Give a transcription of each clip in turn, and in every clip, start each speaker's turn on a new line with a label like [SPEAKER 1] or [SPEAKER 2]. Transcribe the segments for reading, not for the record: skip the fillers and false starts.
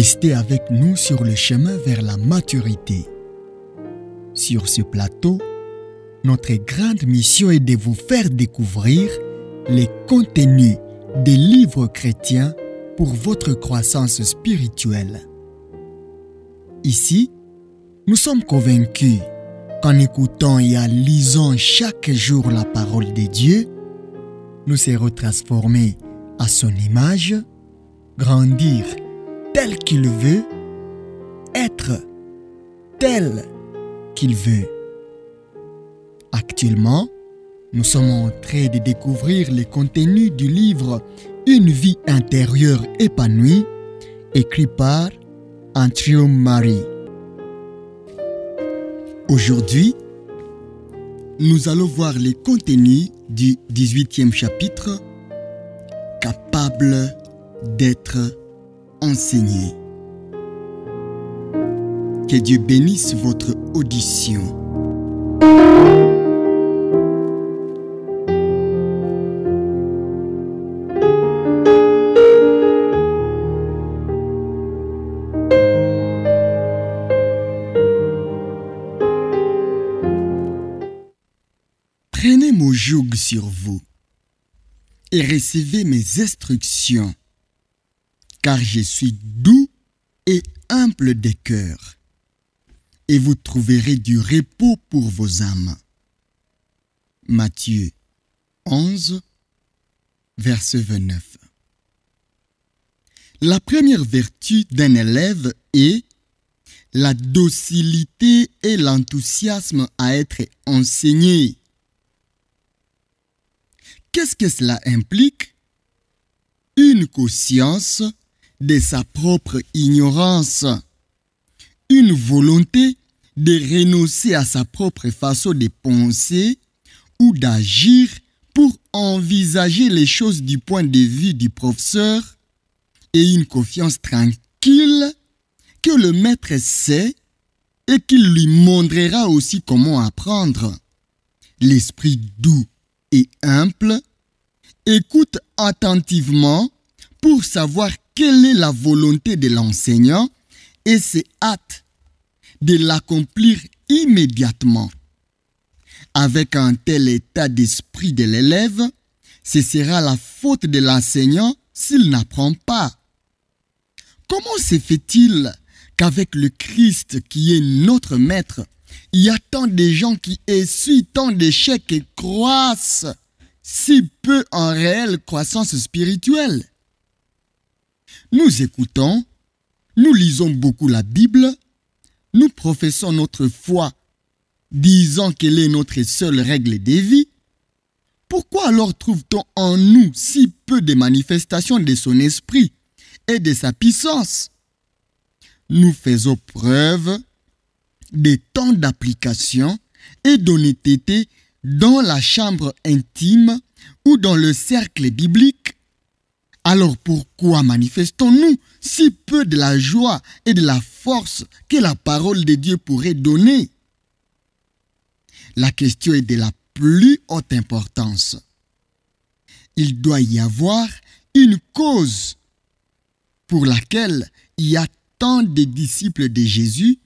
[SPEAKER 1] Restez avec nous sur le chemin vers la maturité. Sur ce plateau, notre grande mission est de vous faire découvrir les contenus des livres chrétiens pour votre croissance spirituelle. Ici, nous sommes convaincus qu'en écoutant et en lisant chaque jour la parole de Dieu, nous serons transformés à son image, grandir tel qu'il veut, être tel qu'il veut. Actuellement, nous sommes en train de découvrir les contenus du livre Une vie intérieure épanouie, écrit par Andrew Murray. Aujourd'hui, nous allons voir les contenus du 18e chapitre, capable d'être enseigné. Que Dieu bénisse votre audition. Prenez mon joug sur vous et recevez mes instructions, car je suis doux et humble de cœur, et vous trouverez du repos pour vos âmes. Matthieu 11, verset 29. La première vertu d'un élève est la docilité et l'enthousiasme à être enseigné. Qu'est-ce que cela implique? Une conscience de sa propre ignorance, une volonté de renoncer à sa propre façon de penser ou d'agir pour envisager les choses du point de vue du professeur et une confiance tranquille que le maître sait et qu'il lui montrera aussi comment apprendre. L'esprit doux et humble écoute attentivement pour savoir quelle est la volonté de l'enseignant et se hâte de l'accomplir immédiatement. Avec un tel état d'esprit de l'élève, ce sera la faute de l'enseignant s'il n'apprend pas. Comment se fait-il qu'avec le Christ qui est notre maître, il y a tant de gens qui essuient tant d'échecs et croissent si peu en réelle croissance spirituelle? Nous écoutons, nous lisons beaucoup la Bible, nous professons notre foi, disant qu'elle est notre seule règle de vie. Pourquoi alors trouve-t-on en nous si peu de manifestations de son esprit et de sa puissance? Nous faisons preuve de tant d'application et d'honnêteté dans la chambre intime ou dans le cercle biblique. Alors pourquoi manifestons-nous si peu de la joie et de la force que la parole de Dieu pourrait donner? La question est de la plus haute importance. Il doit y avoir une cause pour laquelle il y a tant de disciples de Jésus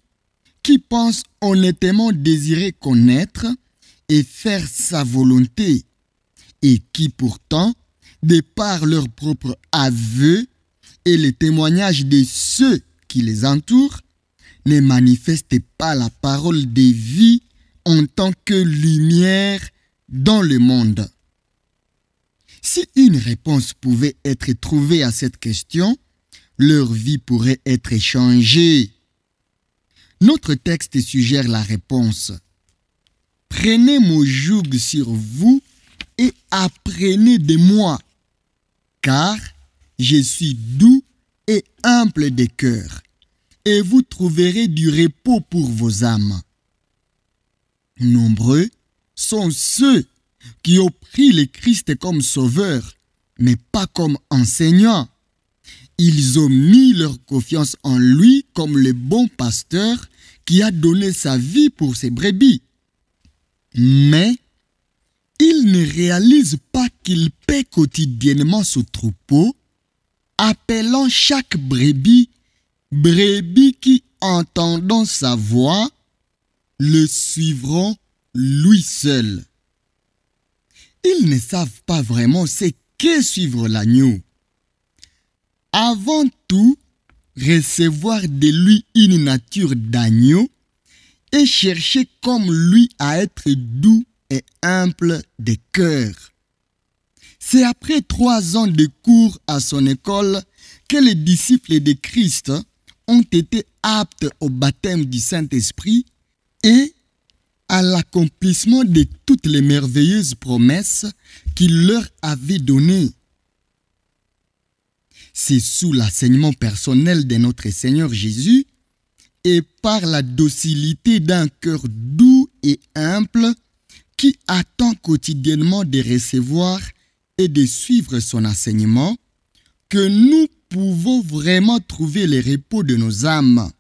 [SPEAKER 1] qui pensent honnêtement désirer connaître et faire sa volonté, et qui pourtant, de par leur propre aveu et les témoignages de ceux qui les entourent, ne manifestent pas la parole de vie en tant que lumière dans le monde. Si une réponse pouvait être trouvée à cette question, leur vie pourrait être changée. Notre texte suggère la réponse. Prenez mon joug sur vous et apprenez de moi, car je suis doux et humble de cœur, et vous trouverez du repos pour vos âmes. Nombreux sont ceux qui ont pris le Christ comme sauveur, mais pas comme enseignant. Ils ont mis leur confiance en lui comme le bon pasteur qui a donné sa vie pour ses brebis. Mais ils ne réalisent pas qu'il paie quotidiennement ce troupeau, appelant chaque brebis brebis qui, entendant sa voix, le suivront lui seul. Ils ne savent pas vraiment ce qu'est suivre l'agneau. Avant tout, recevoir de lui une nature d'agneau et chercher comme lui à être doux et humble de cœur. C'est après 3 ans de cours à son école que les disciples de Christ ont été aptes au baptême du Saint-Esprit et à l'accomplissement de toutes les merveilleuses promesses qu'il leur avait données. C'est sous l'enseignement personnel de notre Seigneur Jésus et par la docilité d'un cœur doux et humble qui attend quotidiennement de recevoir et de suivre son enseignement, que nous pouvons vraiment trouver le repos de nos âmes.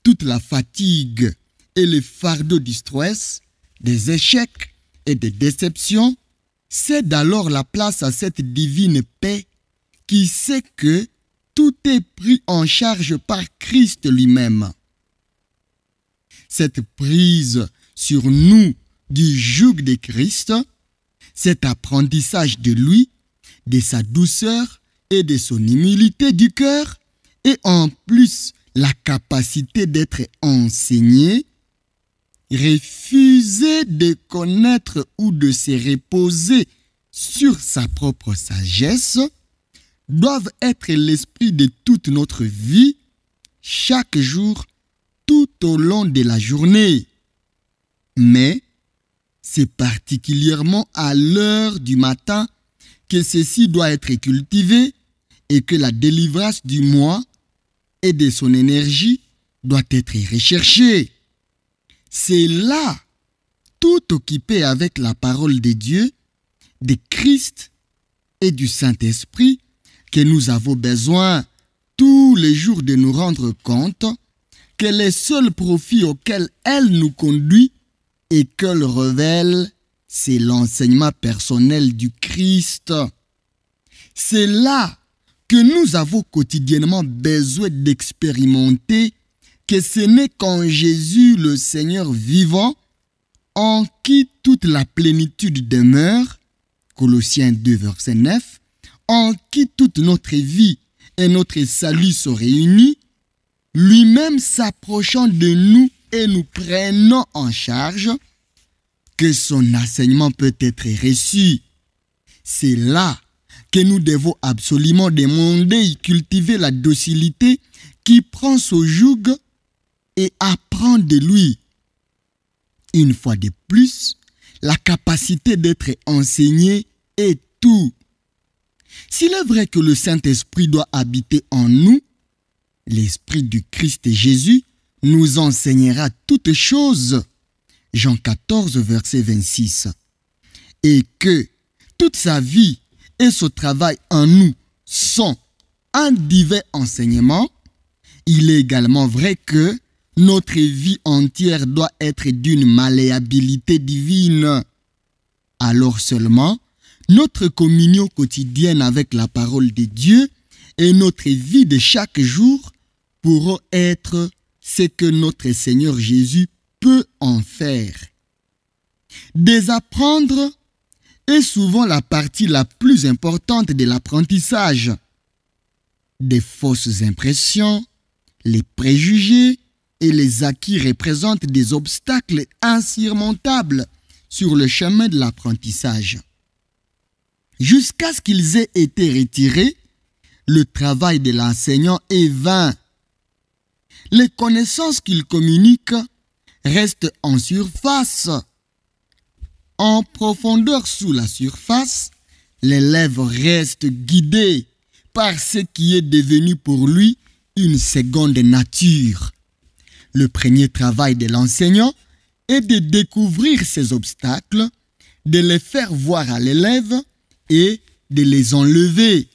[SPEAKER 1] Toute la fatigue et le fardeau du stress, des échecs et des déceptions cèdent alors la place à cette divine paix qui sait que tout est pris en charge par Christ lui-même. Cette prise sur nous du joug de Christ, cet apprentissage de lui, de sa douceur et de son humilité du cœur, et en plus la capacité d'être enseigné, refuser de connaître ou de se reposer sur sa propre sagesse, doivent être l'esprit de toute notre vie, chaque jour, tout au long de la journée. Mais c'est particulièrement à l'heure du matin que ceci doit être cultivé et que la délivrance du moi et de son énergie doit être recherchée. C'est là, tout occupé avec la parole de Dieu, de Christ et du Saint-Esprit, que nous avons besoin tous les jours de nous rendre compte que les seuls profits auxquels elle nous conduit et qu'elle révèle, c'est l'enseignement personnel du Christ. C'est là que nous avons quotidiennement besoin d'expérimenter que ce n'est qu'en Jésus le Seigneur vivant, en qui toute la plénitude demeure, Colossiens 2, verset 9, en qui toute notre vie et notre salut sont réunis, lui-même s'approchant de nous et nous prenant en charge, que son enseignement peut être reçu. C'est là que nous devons absolument demander et cultiver la docilité qui prend son joug et apprend de lui. Une fois de plus, la capacité d'être enseigné est tout. S'il est vrai que le Saint-Esprit doit habiter en nous, l'Esprit du Christ Jésus nous enseignera toutes choses. Jean 14, verset 26. Et que toute sa vie et son travail en nous sont un divin enseignement, il est également vrai que notre vie entière doit être d'une malléabilité divine. Alors seulement, notre communion quotidienne avec la parole de Dieu et notre vie de chaque jour pourront être ce que notre Seigneur Jésus peut en faire. Désapprendre est souvent la partie la plus importante de l'apprentissage. Des fausses impressions, les préjugés et les acquis représentent des obstacles insurmontables sur le chemin de l'apprentissage. Jusqu'à ce qu'ils aient été retirés, le travail de l'enseignant est vain. Les connaissances qu'il communique restent en surface. En profondeur sous la surface, l'élève reste guidé par ce qui est devenu pour lui une seconde nature. Le premier travail de l'enseignant est de découvrir ces obstacles, de les faire voir à l'élève et de les enlever.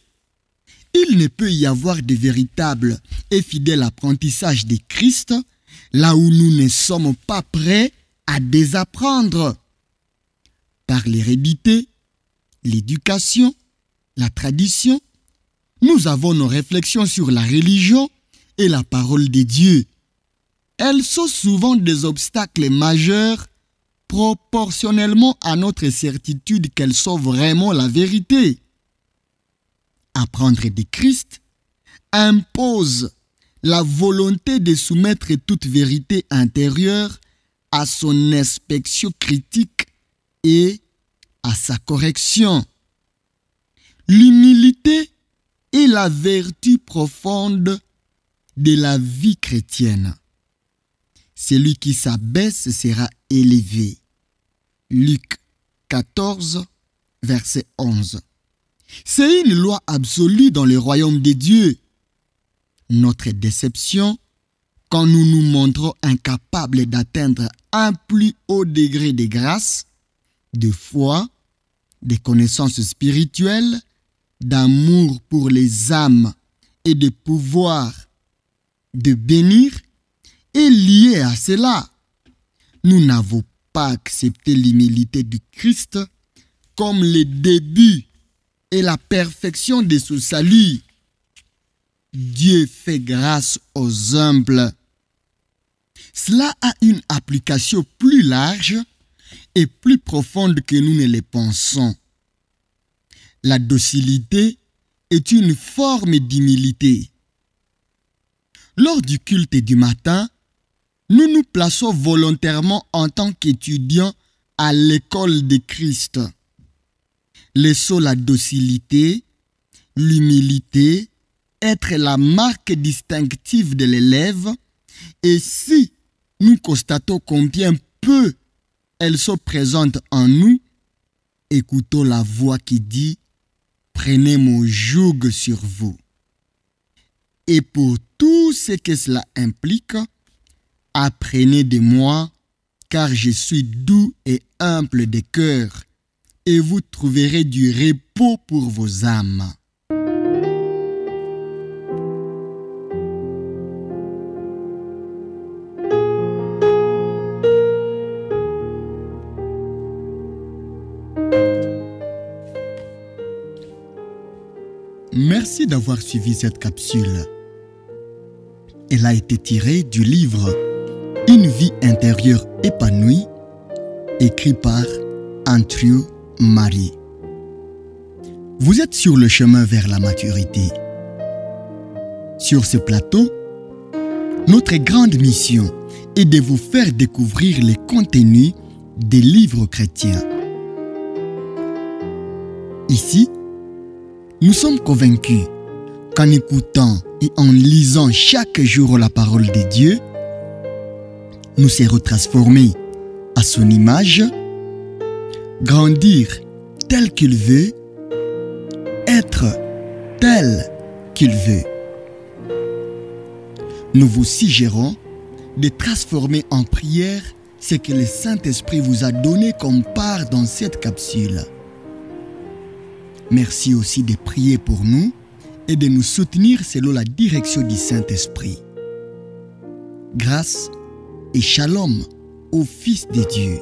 [SPEAKER 1] Il ne peut y avoir de véritable et fidèle apprentissage de Christ là où nous ne sommes pas prêts à désapprendre. Par l'hérédité, l'éducation, la tradition, nous avons nos réflexions sur la religion et la parole de Dieu. Elles sont souvent des obstacles majeurs proportionnellement à notre certitude qu'elles sont vraiment la vérité. Apprendre de Christ impose la volonté de soumettre toute vérité intérieure à son inspection critique et à sa correction. L'humilité est la vertu profonde de la vie chrétienne. Celui qui s'abaisse sera élevé. Luc 14, verset 11. C'est une loi absolue dans le royaume de Dieu. Notre déception, quand nous nous montrons incapables d'atteindre un plus haut degré de grâce, de foi, de connaissances spirituelles, d'amour pour les âmes et de pouvoir de bénir, est liée à cela. Nous n'avons pas accepté l'humilité du Christ comme le début et la perfection de ce salut. Dieu fait grâce aux humbles. Cela a une application plus large et plus profonde que nous ne le pensons. La docilité est une forme d'humilité. Lors du culte du matin, nous nous plaçons volontairement en tant qu'étudiants à l'école de Christ. Laissons la docilité, l'humilité être la marque distinctive de l'élève, et si nous constatons combien peu elles sont présentes en nous, écoutons la voix qui dit « Prenez mon joug sur vous ». Et pour tout ce que cela implique, apprenez de moi, car je suis doux et humble de cœur, et vous trouverez du repos pour vos âmes. Merci d'avoir suivi cette capsule. Elle a été tirée du livre « Une vie intérieure épanouie » écrit par Andrew Murray. Vous êtes sur le chemin vers la maturité. Sur ce plateau, notre grande mission est de vous faire découvrir les contenus des livres chrétiens. Ici, nous sommes convaincus qu'en écoutant et en lisant chaque jour la parole de Dieu, nous serons transformés à son image, grandir tel qu'il veut, être tel qu'il veut. Nous vous suggérons de transformer en prière ce que le Saint-Esprit vous a donné comme part dans cette capsule. Merci aussi de prier pour nous et de nous soutenir selon la direction du Saint-Esprit. Grâce et shalom au Fils de Dieu.